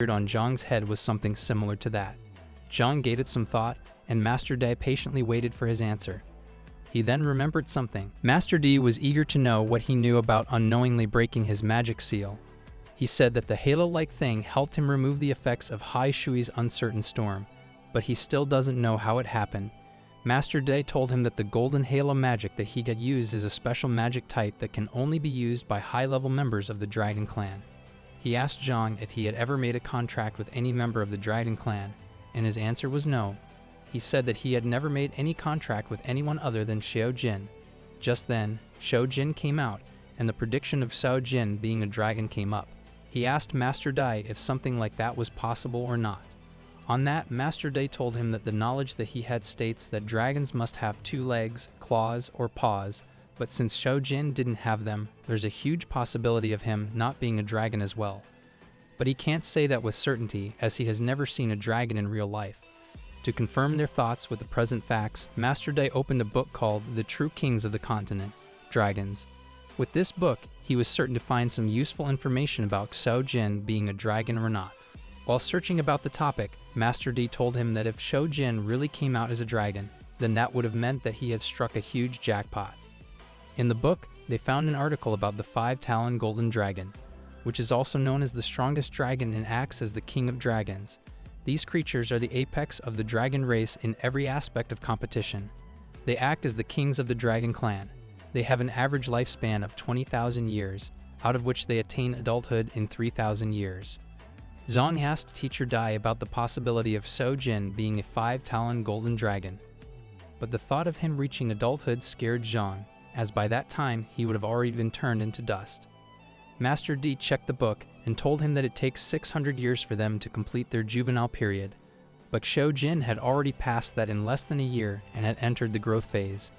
on Zhang's head was something similar to that. Zhang gave it some thought, and Master Di patiently waited for his answer. He then remembered something. Master Di was eager to know what he knew about unknowingly breaking his magic seal. He said that the halo-like thing helped him remove the effects of Hai Shui's uncertain storm, but he still doesn't know how it happened. Master Di told him that the golden halo magic that he had used is a special magic type that can only be used by high-level members of the Dragon Clan. He asked Zhang if he had ever made a contract with any member of the Dragon Clan, and his answer was no. He said that he had never made any contract with anyone other than Xiao Jin. Just then, Xiao Jin came out, and the prediction of Xiao Jin being a dragon came up. He asked Master Di if something like that was possible or not. On that, Master Di told him that the knowledge that he had states that dragons must have 2 legs, claws, or paws, but since Xiao Jin didn't have them, there's a huge possibility of him not being a dragon as well. But he can't say that with certainty, as he has never seen a dragon in real life. To confirm their thoughts with the present facts, Master Di opened a book called The True Kings of the Continent, Dragons. With this book, he was certain to find some useful information about Xiao Jin being a dragon or not. While searching about the topic, Master Di told him that if Xiao Jin really came out as a dragon, then that would have meant that he had struck a huge jackpot. In the book, they found an article about the 5-talon golden dragon, which is also known as the strongest dragon and acts as the king of dragons. These creatures are the apex of the dragon race in every aspect of competition. They act as the kings of the Dragon Clan. They have an average lifespan of 20,000 years, out of which they attain adulthood in 3,000 years. Zhang asked Teacher Dai about the possibility of Xiao Jin being a 5-talon golden dragon. But the thought of him reaching adulthood scared Zhang, as by that time he would have already been turned into dust. Master Di checked the book and told him that it takes 600 years for them to complete their juvenile period, but Xiao Jin had already passed that in less than a year and had entered the growth phase.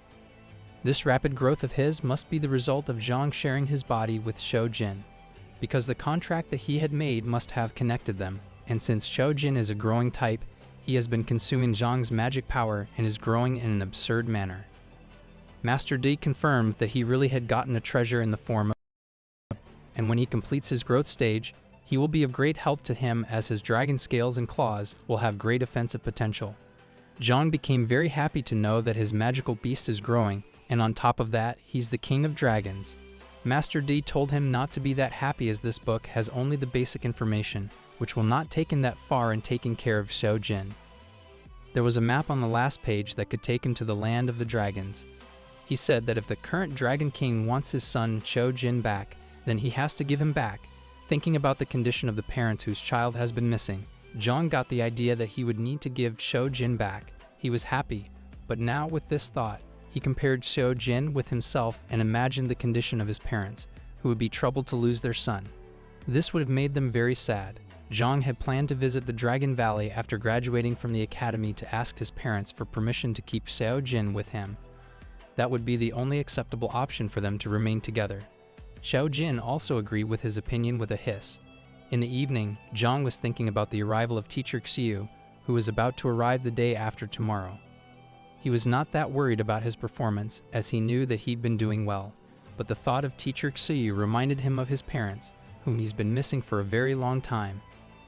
This rapid growth of his must be the result of Zhang sharing his body with Xiao Jin, because the contract that he had made must have connected them, and since Xiao Jin is a growing type, he has been consuming Zhang's magic power and is growing in an absurd manner. Master Di confirmed that he really had gotten a treasure in the form of, and when he completes his growth stage, he will be of great help to him as his dragon scales and claws will have great offensive potential. Zhang became very happy to know that his magical beast is growing, and on top of that, he's the king of dragons. Master Di told him not to be that happy as this book has only the basic information, which will not take him that far in taking care of Xiao Jin. There was a map on the last page that could take him to the land of the dragons. He said that if the current Dragon King wants his son Xiao Jin back, then he has to give him back. Thinking about the condition of the parents whose child has been missing, Zhang got the idea that he would need to give Xiao Jin back. He was happy, but now with this thought, he compared Xiao Jin with himself and imagined the condition of his parents, who would be troubled to lose their son. This would have made them very sad. Zhang had planned to visit the Dragon Valley after graduating from the academy to ask his parents for permission to keep Xiao Jin with him. That would be the only acceptable option for them to remain together. Xiao Jin also agreed with his opinion with a hiss. In the evening, Zhang was thinking about the arrival of Teacher Xiu, who was about to arrive the day after tomorrow. He was not that worried about his performance, as he knew that he'd been doing well, but the thought of Teacher Xiu reminded him of his parents, whom he's been missing for a very long time.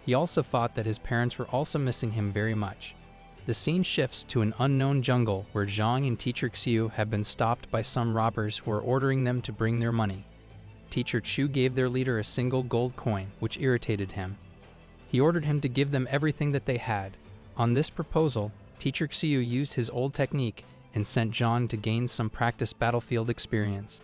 He also thought that his parents were also missing him very much. The scene shifts to an unknown jungle where Zhang and Teacher Xiu have been stopped by some robbers who are ordering them to bring their money. Teacher Chu gave their leader a single gold coin, which irritated him. He ordered him to give them everything that they had. On this proposal, Teacher Xiu used his old technique and sent Zhang to gain some practice battlefield experience.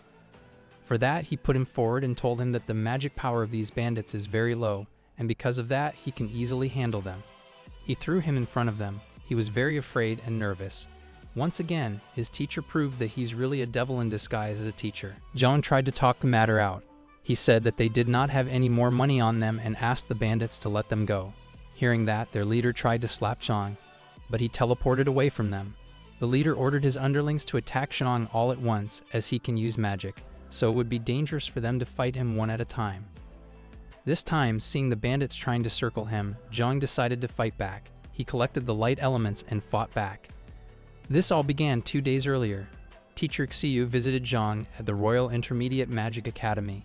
For that, he put him forward and told him that the magic power of these bandits is very low, and because of that, he can easily handle them. He threw him in front of them. He was very afraid and nervous. Once again, his teacher proved that he's really a devil in disguise as a teacher. Zhang tried to talk the matter out. He said that they did not have any more money on them and asked the bandits to let them go. Hearing that, their leader tried to slap Zhang, but he teleported away from them. The leader ordered his underlings to attack Zhang all at once, as he can use magic, so it would be dangerous for them to fight him one at a time. This time, seeing the bandits trying to circle him, Zhang decided to fight back. He collected the light elements and fought back. This all began 2 days earlier. Teacher Xiu visited Zhang at the Royal Intermediate Magic Academy.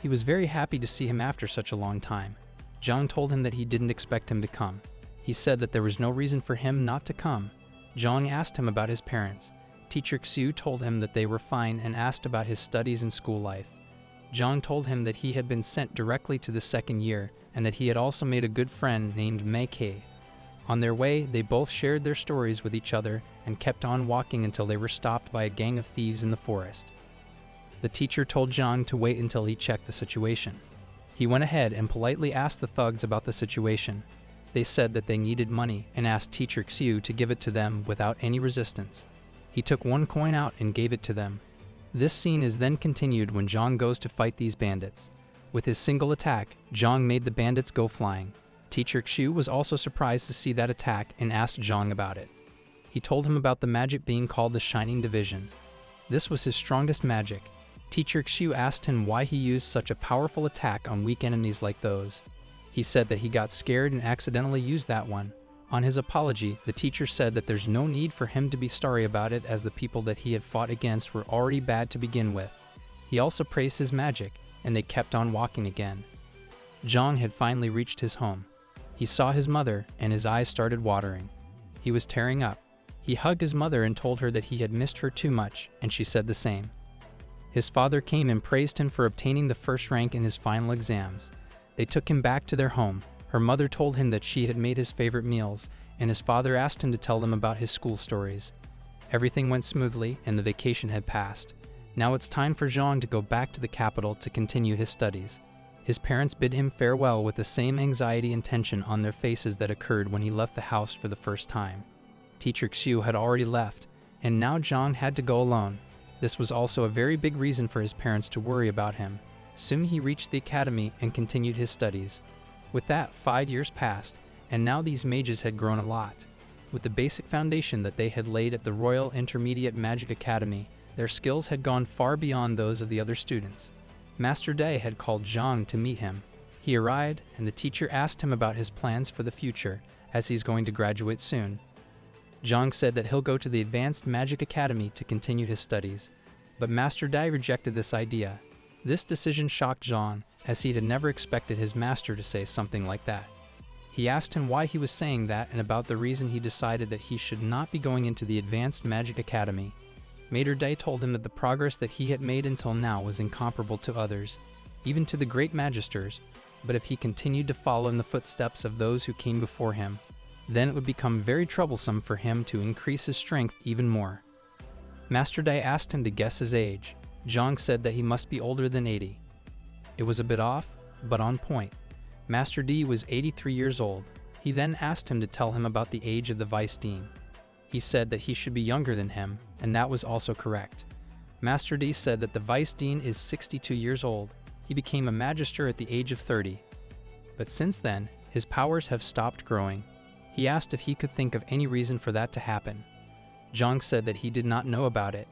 He was very happy to see him after such a long time. Zhang told him that he didn't expect him to come. He said that there was no reason for him not to come. Zhang asked him about his parents. Teacher Xiu told him that they were fine and asked about his studies and school life. Zhang told him that he had been sent directly to the second year and that he had also made a good friend named Mei Kei. On their way, they both shared their stories with each other and kept on walking until they were stopped by a gang of thieves in the forest. The teacher told Zhang to wait until he checked the situation. He went ahead and politely asked the thugs about the situation. They said that they needed money and asked Teacher Xiu to give it to them without any resistance. He took one coin out and gave it to them. This scene is then continued when Zhang goes to fight these bandits. With his single attack, Zhang made the bandits go flying. Teacher Xiu was also surprised to see that attack and asked Zhang about it. He told him about the magic being called the Shining Division. This was his strongest magic. Teacher Xiu asked him why he used such a powerful attack on weak enemies like those. He said that he got scared and accidentally used that one. On his apology, the teacher said that there's no need for him to be sorry about it as the people that he had fought against were already bad to begin with. He also praised his magic, and they kept on walking again. Zhang had finally reached his home. He saw his mother, and his eyes started watering. He was tearing up. He hugged his mother and told her that he had missed her too much, and she said the same. His father came and praised him for obtaining the first rank in his final exams. They took him back to their home. Her mother told him that she had made his favorite meals, and his father asked him to tell them about his school stories. Everything went smoothly, and the vacation had passed. Now it's time for Zhang to go back to the capital to continue his studies. His parents bid him farewell with the same anxiety and tension on their faces that occurred when he left the house for the first time. Teacher Xiu had already left, and now Zhang had to go alone. This was also a very big reason for his parents to worry about him. Soon he reached the academy and continued his studies. With that, 5 years passed, and now these mages had grown a lot. With the basic foundation that they had laid at the Royal Intermediate Magic Academy, their skills had gone far beyond those of the other students. Master Dai had called Zhang to meet him. He arrived, and the teacher asked him about his plans for the future, as he's going to graduate soon. Zhang said that he'll go to the Advanced Magic Academy to continue his studies, but Master Dai rejected this idea. This decision shocked Zhang, as he had never expected his master to say something like that. He asked him why he was saying that and about the reason he decided that he should not be going into the Advanced Magic Academy. Master Dai told him that the progress that he had made until now was incomparable to others, even to the great magisters, but if he continued to follow in the footsteps of those who came before him, then it would become very troublesome for him to increase his strength even more. Master Dai asked him to guess his age. Zhang said that he must be older than 80. It was a bit off, but on point. Master D was 83 years old. He then asked him to tell him about the age of the Vice Dean. He said that he should be younger than him, and that was also correct. Master D said that the Vice Dean is 62 years old. He became a magister at the age of 30. But since then, his powers have stopped growing. He asked if he could think of any reason for that to happen. Zhang said that he did not know about it.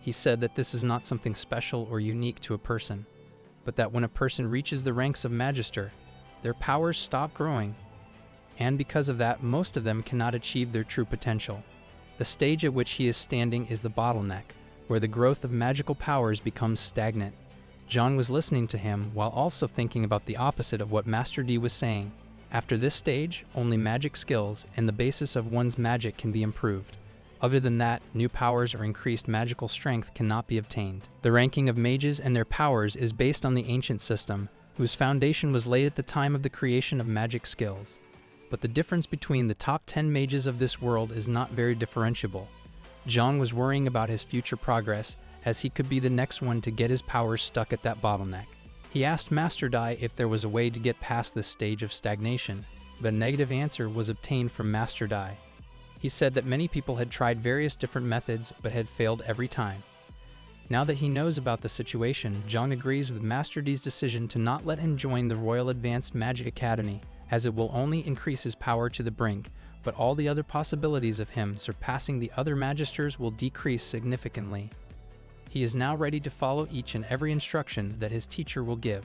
He said that this is not something special or unique to a person, but that when a person reaches the ranks of magister, their powers stop growing, and because of that, most of them cannot achieve their true potential. The stage at which he is standing is the bottleneck, where the growth of magical powers becomes stagnant. Zhang was listening to him while also thinking about the opposite of what Master D was saying. After this stage, only magic skills and the basis of one's magic can be improved. Other than that, new powers or increased magical strength cannot be obtained. The ranking of mages and their powers is based on the ancient system, whose foundation was laid at the time of the creation of magic skills. But the difference between the top 10 mages of this world is not very differentiable. Zhang was worrying about his future progress, as he could be the next one to get his powers stuck at that bottleneck. He asked Master Dai if there was a way to get past this stage of stagnation, but a negative answer was obtained from Master Dai. He said that many people had tried various different methods but had failed every time. Now that he knows about the situation, Zhang agrees with Master D's decision to not let him join the Royal Advanced Magic Academy, as it will only increase his power to the brink, but all the other possibilities of him surpassing the other magisters will decrease significantly. He is now ready to follow each and every instruction that his teacher will give.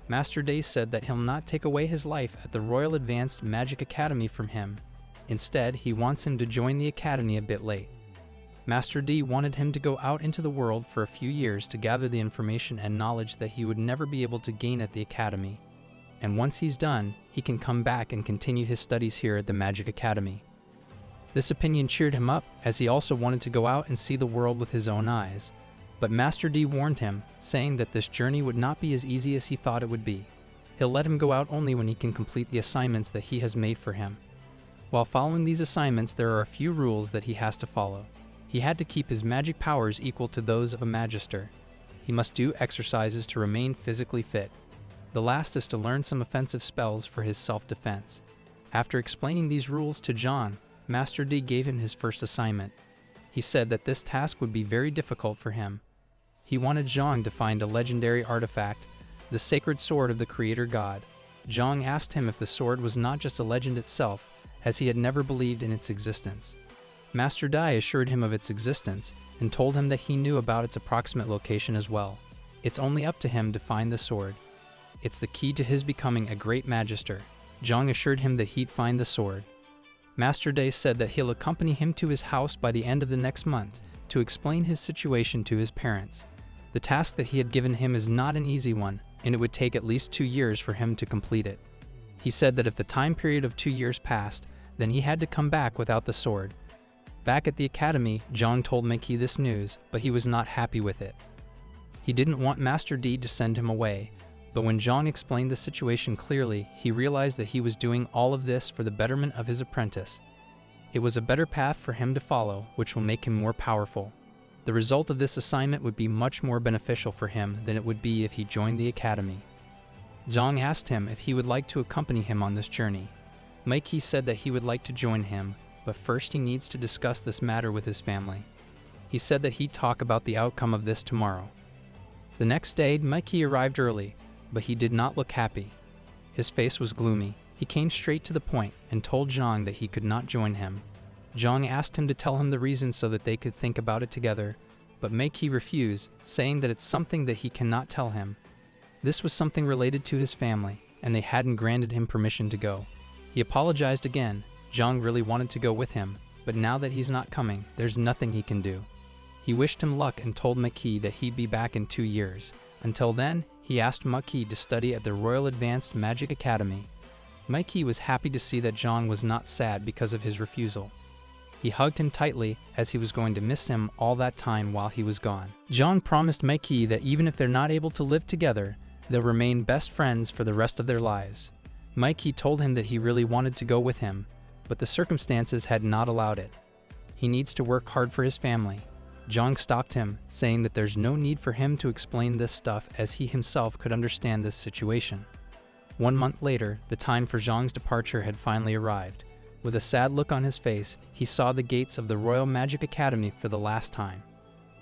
Master Dai said that he'll not take away his life at the Royal Advanced Magic Academy from him. Instead, he wants him to join the academy a bit late. Master D wanted him to go out into the world for a few years to gather the information and knowledge that he would never be able to gain at the academy. and once he's done, he can come back and continue his studies here at the Magic Academy. This opinion cheered him up, as he also wanted to go out and see the world with his own eyes. But Master D warned him, saying that this journey would not be as easy as he thought it would be. He'll let him go out only when he can complete the assignments that he has made for him. While following these assignments, there are a few rules that he has to follow. He had to keep his magic powers equal to those of a magister. He must do exercises to remain physically fit. The last is to learn some offensive spells for his self-defense. After explaining these rules to John, Master D gave him his first assignment. He said that this task would be very difficult for him. He wanted Zhang to find a legendary artifact, the sacred sword of the creator god. Zhang asked him if the sword was not just a legend itself, as he had never believed in its existence. Master Dai assured him of its existence and told him that he knew about its approximate location as well. It's only up to him to find the sword. It's the key to his becoming a great magister. Zhang assured him that he'd find the sword. Master Dai said that he'll accompany him to his house by the end of the next month to explain his situation to his parents. The task that he had given him is not an easy one, and it would take at least 2 years for him to complete it. He said that if the time period of 2 years passed, then he had to come back without the sword. Back at the academy, Zhang told Mei-Qi this news, but he was not happy with it. He didn't want Master D to send him away, but when Zhang explained the situation clearly, he realized that he was doing all of this for the betterment of his apprentice. It was a better path for him to follow, which will make him more powerful. The result of this assignment would be much more beneficial for him than it would be if he joined the academy. Zhang asked him if he would like to accompany him on this journey. Mei-Qi said that he would like to join him, but first he needs to discuss this matter with his family. He said that he'd talk about the outcome of this tomorrow. The next day, Mei-Qi arrived early, but he did not look happy. His face was gloomy. He came straight to the point and told Zhang that he could not join him. Zhang asked him to tell him the reason so that they could think about it together, but Mei-Qi refused, saying that it's something that he cannot tell him. This was something related to his family, and they hadn't granted him permission to go. He apologized again. Zhang really wanted to go with him, but now that he's not coming, there's nothing he can do. He wished him luck and told Mei-Qi that he'd be back in 2 years. Until then, he asked Mei-Qi to study at the Royal Advanced Magic Academy. Mei-Qi was happy to see that Zhang was not sad because of his refusal. He hugged him tightly, as he was going to miss him all that time while he was gone. Zhang promised Mei-Qi that even if they're not able to live together, they'll remain best friends for the rest of their lives. Mei-Qi told him that he really wanted to go with him, but the circumstances had not allowed it. He needs to work hard for his family. Zhang stopped him, saying that there's no need for him to explain this stuff, as he himself could understand this situation. 1 month later, the time for Zhang's departure had finally arrived. With a sad look on his face, he saw the gates of the Royal Magic Academy for the last time.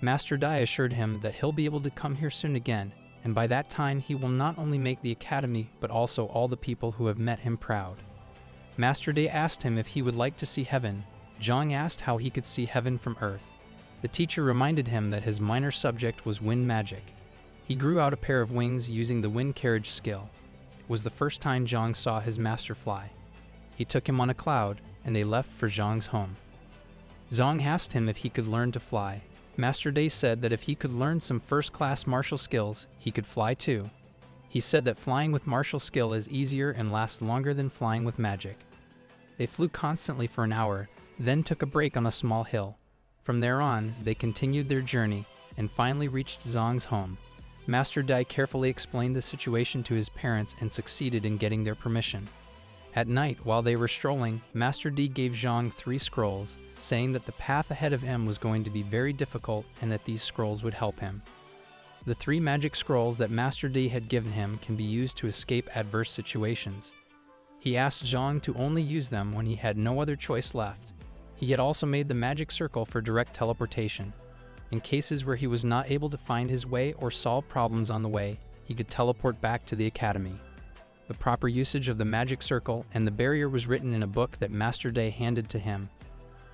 Master Dai assured him that he'll be able to come here soon again, and by that time he will not only make the academy, but also all the people who have met him proud. Master Dai asked him if he would like to see heaven. Zhang asked how he could see heaven from Earth. The teacher reminded him that his minor subject was wind magic. He grew out a pair of wings using the wind carriage skill. It was the first time Zhang saw his master fly. He took him on a cloud, and they left for Zhang's home. Zhang asked him if he could learn to fly. Master Dai said that if he could learn some first-class martial skills, he could fly too. He said that flying with martial skill is easier and lasts longer than flying with magic. They flew constantly for an hour, then took a break on a small hill. From there on, they continued their journey and finally reached Zhang's home. Master Dai carefully explained the situation to his parents and succeeded in getting their permission. At night, while they were strolling, Master D gave Zhang 3 scrolls, saying that the path ahead of him was going to be very difficult and that these scrolls would help him. The 3 magic scrolls that Master D had given him can be used to escape adverse situations. He asked Zhang to only use them when he had no other choice left. He had also made the magic circle for direct teleportation. In cases where he was not able to find his way or solve problems on the way, he could teleport back to the academy. The proper usage of the magic circle and the barrier was written in a book that Master Dai handed to him.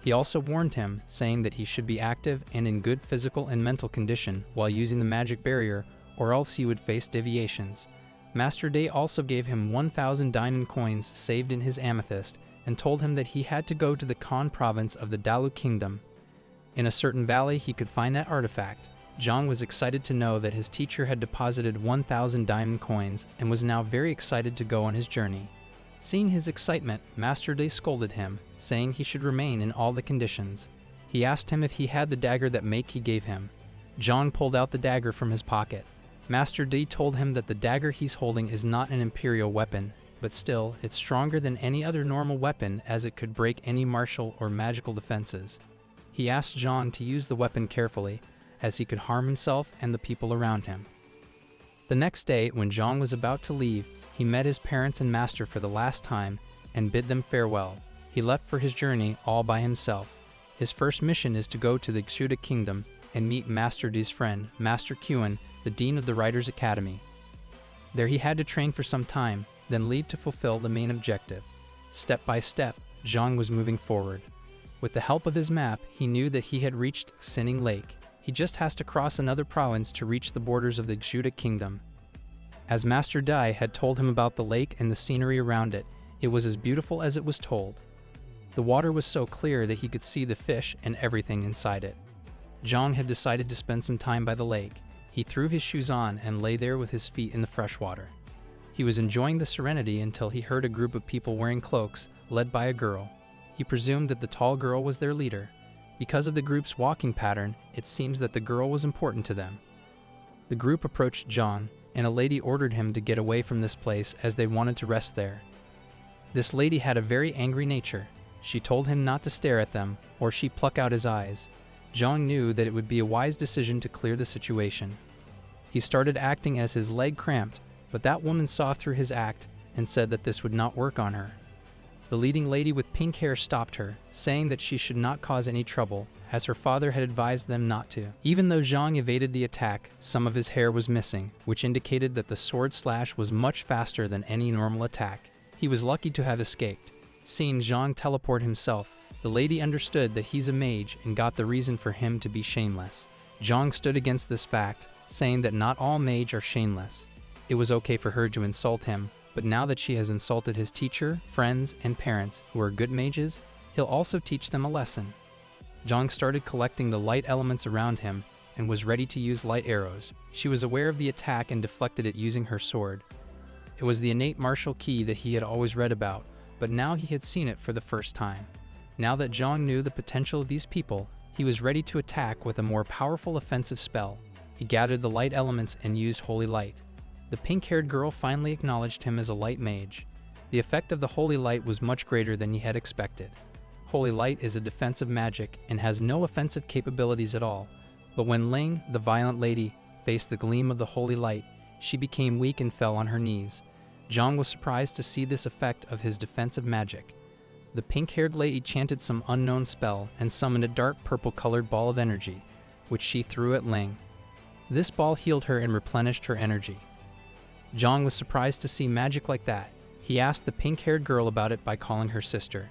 He also warned him, saying that he should be active and in good physical and mental condition while using the magic barrier, or else he would face deviations. Master Dai also gave him 1,000 diamond coins saved in his amethyst, and told him that he had to go to the Khan province of the Dalu kingdom. In a certain valley he could find that artifact. Zhang was excited to know that his teacher had deposited 1,000 diamond coins and was now very excited to go on his journey. Seeing his excitement, Master Day scolded him, saying he should remain in all the conditions. He asked him if he had the dagger that Maki gave him. Zhang pulled out the dagger from his pocket. Master D told him that the dagger he's holding is not an imperial weapon, but still, it's stronger than any other normal weapon as it could break any martial or magical defenses. He asked Zhang to use the weapon carefully, as he could harm himself and the people around him. The next day, when Zhang was about to leave, he met his parents and master for the last time and bid them farewell. He left for his journey all by himself. His first mission is to go to the Godhood Kingdom and meet Master D's friend, Master Qin, the Dean of the Writers' Academy. There he had to train for some time, then leave to fulfill the main objective. Step by step, Zhang was moving forward. With the help of his map, he knew that he had reached Sinning Lake. He just has to cross another province to reach the borders of the Godhood Kingdom. As Master Dai had told him about the lake and the scenery around it, it was as beautiful as it was told. The water was so clear that he could see the fish and everything inside it. Zhang had decided to spend some time by the lake. He threw his shoes on and lay there with his feet in the fresh water. He was enjoying the serenity until he heard a group of people wearing cloaks, led by a girl. He presumed that the tall girl was their leader. Because of the group's walking pattern, it seems that the girl was important to them. The group approached Zhang, and a lady ordered him to get away from this place as they wanted to rest there. This lady had a very angry nature. She told him not to stare at them, or she'd pluck out his eyes. Zhang knew that it would be a wise decision to clear the situation. He started acting as his leg cramped, but that woman saw through his act and said that this would not work on her. The leading lady with pink hair stopped her, saying that she should not cause any trouble, as her father had advised them not to. Even though Zhang evaded the attack, some of his hair was missing, which indicated that the sword slash was much faster than any normal attack. He was lucky to have escaped. Seeing Zhang teleport himself, the lady understood that he's a mage and got the reason for him to be shameless. Zhang stood against this fact, saying that not all mage are shameless. It was okay for her to insult him, but now that she has insulted his teacher, friends, and parents, who are good mages, he'll also teach them a lesson. Zhang started collecting the light elements around him and was ready to use light arrows. She was aware of the attack and deflected it using her sword. It was the innate martial key that he had always read about, but now he had seen it for the first time. Now that Zhang knew the potential of these people, he was ready to attack with a more powerful offensive spell. He gathered the light elements and used Holy Light. The pink-haired girl finally acknowledged him as a light mage. The effect of the Holy Light was much greater than he had expected. Holy Light is a defensive magic and has no offensive capabilities at all, but when Ling, the violent lady, faced the gleam of the Holy Light, she became weak and fell on her knees. Zhang was surprised to see this effect of his defensive magic. The pink-haired lady chanted some unknown spell and summoned a dark purple-colored ball of energy, which she threw at Ling. This ball healed her and replenished her energy. Zhang was surprised to see magic like that. He asked the pink-haired girl about it by calling her sister.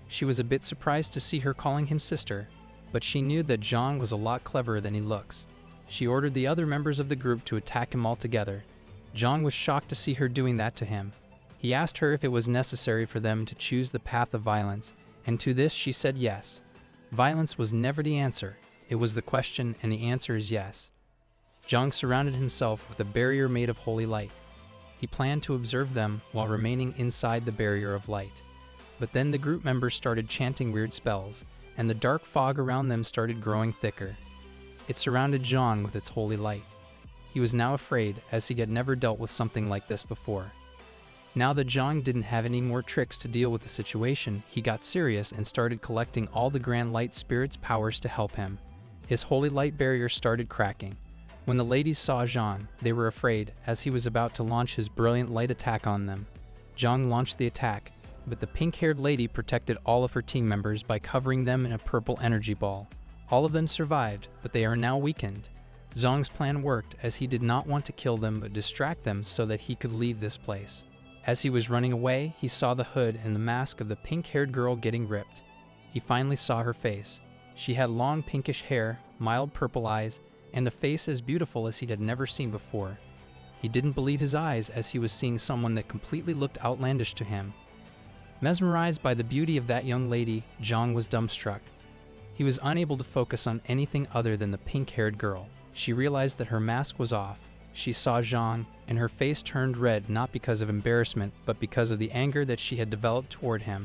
She was a bit surprised to see her calling him sister, but she knew that Zhang was a lot cleverer than he looks. She ordered the other members of the group to attack him all together. Zhang was shocked to see her doing that to him. He asked her if it was necessary for them to choose the path of violence, and to this she said yes. Violence was never the answer. It was the question, and the answer is yes. Zhang surrounded himself with a barrier made of holy light. He planned to observe them while remaining inside the barrier of light. But then the group members started chanting weird spells, and the dark fog around them started growing thicker. It surrounded Zhang with its holy light. He was now afraid, as he had never dealt with something like this before. Now that Zhang didn't have any more tricks to deal with the situation, he got serious and started collecting all the Grand Light Spirit's powers to help him. His holy light barrier started cracking. When the ladies saw Zhang, they were afraid, as he was about to launch his brilliant light attack on them. Zhang launched the attack, but the pink-haired lady protected all of her team members by covering them in a purple energy ball. All of them survived, but they are now weakened. Zhang's plan worked, as he did not want to kill them but distract them so that he could leave this place. As he was running away, he saw the hood and the mask of the pink-haired girl getting ripped. He finally saw her face. She had long pinkish hair, mild purple eyes, and a face as beautiful as he had never seen before. He didn't believe his eyes, as he was seeing someone that completely looked outlandish to him. Mesmerized by the beauty of that young lady, Zhang was dumbstruck. He was unable to focus on anything other than the pink-haired girl. she realized that her mask was off. She saw Jean, and her face turned red not because of embarrassment, but because of the anger that she had developed toward him.